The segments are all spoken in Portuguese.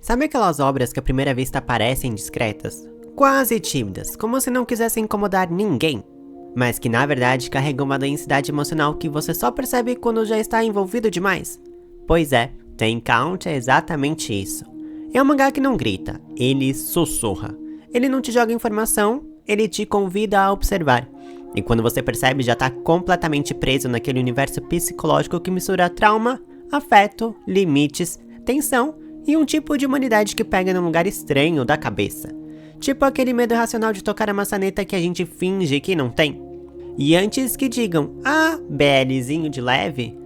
Sabe aquelas obras que à primeira vista parecem discretas? Quase tímidas, como se não quisessem incomodar ninguém, mas que na verdade carregam uma densidade emocional que você só percebe quando já está envolvido demais? Pois é, Ten Count é exatamente isso. É um mangá que não grita, ele sussurra. Ele não te joga informação, ele te convida a observar. E quando você percebe, já está completamente preso naquele universo psicológico que mistura trauma, afeto, limites, tensão e um tipo de humanidade que pega num lugar estranho da cabeça. Tipo aquele medo irracional de tocar a maçaneta que a gente finge que não tem. E antes que digam, BLzinho de leve,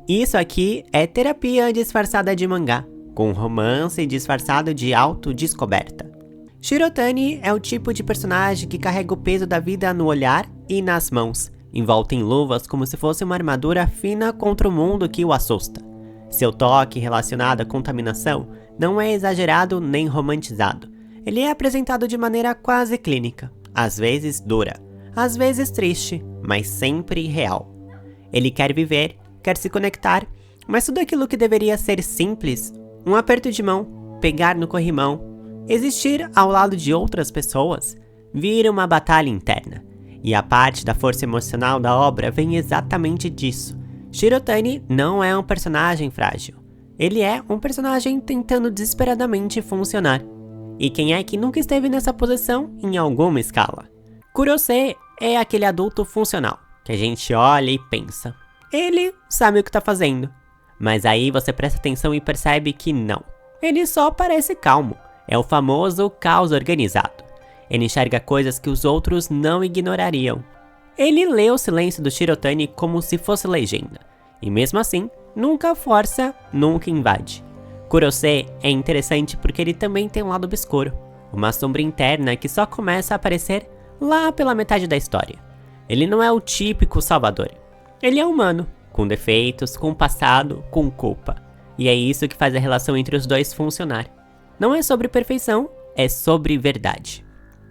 isso aqui é terapia disfarçada de mangá, com romance disfarçado de autodescoberta. Shirotani é o tipo de personagem que carrega o peso da vida no olhar e nas mãos, envolto em luvas como se fosse uma armadura fina contra o mundo que o assusta. Seu toque relacionado à contaminação não é exagerado nem romantizado. Ele é apresentado de maneira quase clínica, às vezes dura, às vezes triste, mas sempre real. Ele quer viver, quer se conectar, mas tudo aquilo que deveria ser simples, um aperto de mão, pegar no corrimão, existir ao lado de outras pessoas, vira uma batalha interna. E a parte da força emocional da obra vem exatamente disso. Shirotani não é um personagem frágil. Ele é um personagem tentando desesperadamente funcionar. E quem é que nunca esteve nessa posição em alguma escala? Kurose é aquele adulto funcional, que a gente olha e pensa. Ele sabe o que está fazendo. Mas aí você presta atenção e percebe que não. Ele só parece calmo. É o famoso caos organizado. Ele enxerga coisas que os outros não ignorariam. Ele lê o silêncio do Shirotani como se fosse legenda. E mesmo assim, nunca força, nunca invade. Kurose é interessante porque ele também tem um lado obscuro. Uma sombra interna que só começa a aparecer lá pela metade da história. Ele não é o típico salvador. Ele é humano, com defeitos, com passado, com culpa. E é isso que faz a relação entre os dois funcionar. Não é sobre perfeição, é sobre verdade.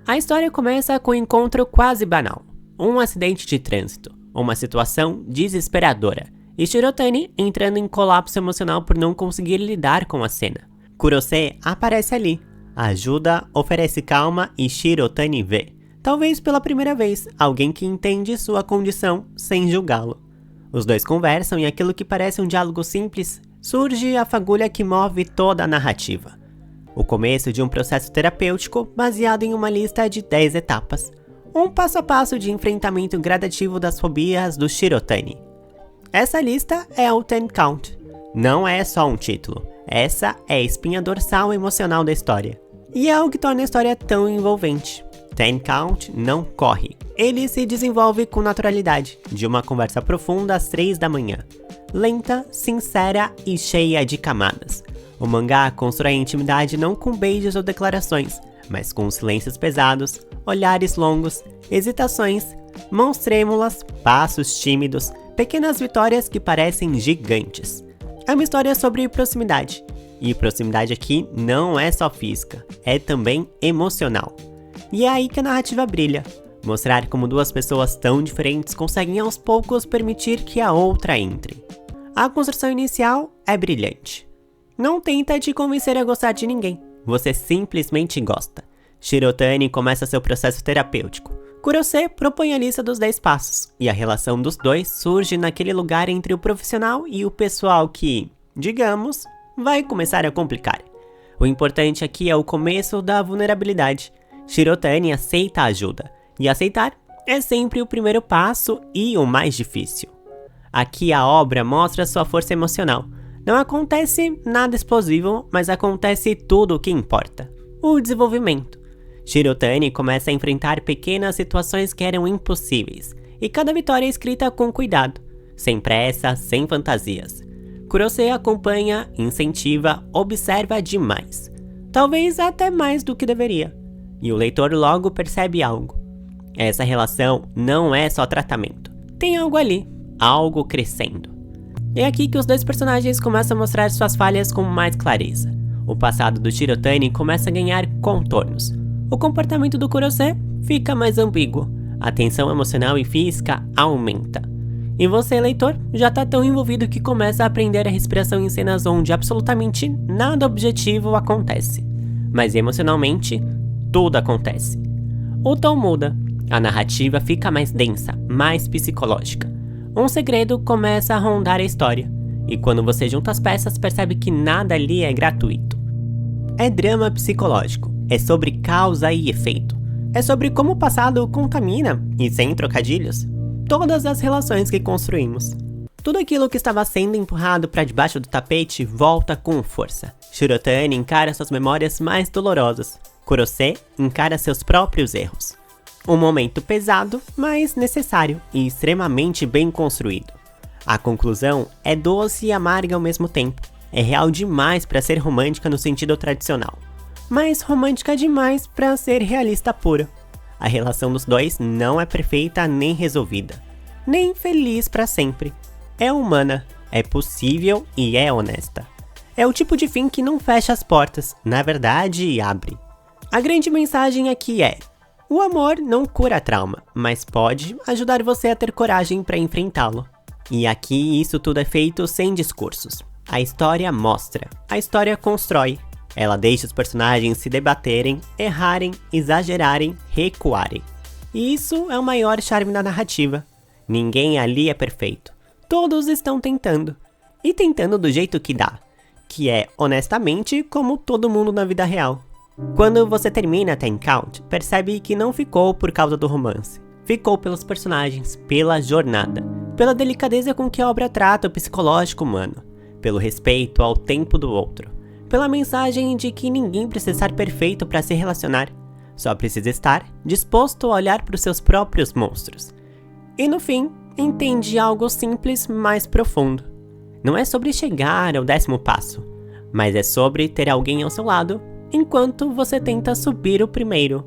A história começa com um encontro quase banal. Um acidente de trânsito, uma situação desesperadora. E Shirotani entrando em colapso emocional por não conseguir lidar com a cena. Kurose aparece ali, ajuda, oferece calma e Shirotani vê. Talvez pela primeira vez, alguém que entende sua condição sem julgá-lo. Os dois conversam e aquilo que parece um diálogo simples, surge a fagulha que move toda a narrativa. O começo de um processo terapêutico baseado em uma lista de 10 etapas. Um passo a passo de enfrentamento gradativo das fobias do Shirotani. Essa lista é o Ten Count. Não é só um título. Essa é a espinha dorsal emocional da história. E é o que torna a história tão envolvente. Ten Count não corre. Ele se desenvolve com naturalidade, de uma conversa profunda às 3 da manhã. Lenta, sincera e cheia de camadas. O mangá constrói a intimidade não com beijos ou declarações, mas com silêncios pesados, olhares longos, hesitações, mãos trêmulas, passos tímidos, pequenas vitórias que parecem gigantes. É uma história sobre proximidade. E proximidade aqui não é só física, é também emocional. E é aí que a narrativa brilha. Mostrar como duas pessoas tão diferentes conseguem aos poucos permitir que a outra entre. A construção inicial é brilhante. Não tenta te convencer a gostar de ninguém. Você simplesmente gosta. Shirotani começa seu processo terapêutico. Kurose propõe a lista dos 10 passos. E a relação dos dois surge naquele lugar entre o profissional e o pessoal que, digamos, vai começar a complicar. O importante aqui é o começo da vulnerabilidade. Shirotani aceita a ajuda. E aceitar é sempre o primeiro passo e o mais difícil. Aqui a obra mostra sua força emocional. Não acontece nada explosivo, mas acontece tudo o que importa. O desenvolvimento. Shirotani começa a enfrentar pequenas situações que eram impossíveis. E cada vitória é escrita com cuidado. Sem pressa, sem fantasias. Kurose acompanha, incentiva, observa demais. Talvez até mais do que deveria. E o leitor logo percebe algo. Essa relação não é só tratamento. Tem algo ali, algo crescendo. É aqui que os dois personagens começam a mostrar suas falhas com mais clareza. O passado do Shirotani começa a ganhar contornos. O comportamento do Kurose fica mais ambíguo. A tensão emocional e física aumenta. E você, leitor, já tá tão envolvido que começa a aprender a respiração em cenas onde absolutamente nada objetivo acontece. Mas emocionalmente, tudo acontece. O tom muda, a narrativa fica mais densa, mais psicológica. Um segredo começa a rondar a história, e quando você junta as peças percebe que nada ali é gratuito. É drama psicológico, é sobre causa e efeito, é sobre como o passado contamina, e sem trocadilhos, todas as relações que construímos. Tudo aquilo que estava sendo empurrado para debaixo do tapete volta com força. Shirotani encara suas memórias mais dolorosas. Kurose encara seus próprios erros. Um momento pesado, mas necessário e extremamente bem construído. A conclusão é doce e amarga ao mesmo tempo. É real demais para ser romântica no sentido tradicional, mas romântica demais para ser realista pura. A relação dos dois não é perfeita nem resolvida, nem feliz para sempre. É humana, é possível e é honesta. É o tipo de fim que não fecha as portas, na verdade abre. A grande mensagem aqui é: o amor não cura trauma, mas pode ajudar você a ter coragem para enfrentá-lo. E aqui isso tudo é feito sem discursos. A história mostra, a história constrói. Ela deixa os personagens se debaterem, errarem, exagerarem, recuarem. E isso é o maior charme da narrativa. Ninguém ali é perfeito. Todos estão tentando. E tentando do jeito que dá. Que é, honestamente, como todo mundo na vida real. Quando você termina Ten Count, percebe que não ficou por causa do romance. Ficou pelos personagens, pela jornada, pela delicadeza com que a obra trata o psicológico humano, pelo respeito ao tempo do outro. Pela mensagem de que ninguém precisa estar perfeito para se relacionar, só precisa estar disposto a olhar para os seus próprios monstros. E no fim, entende algo simples, mas profundo. Não é sobre chegar ao 10º passo, mas é sobre ter alguém ao seu lado, enquanto você tenta subir o primeiro.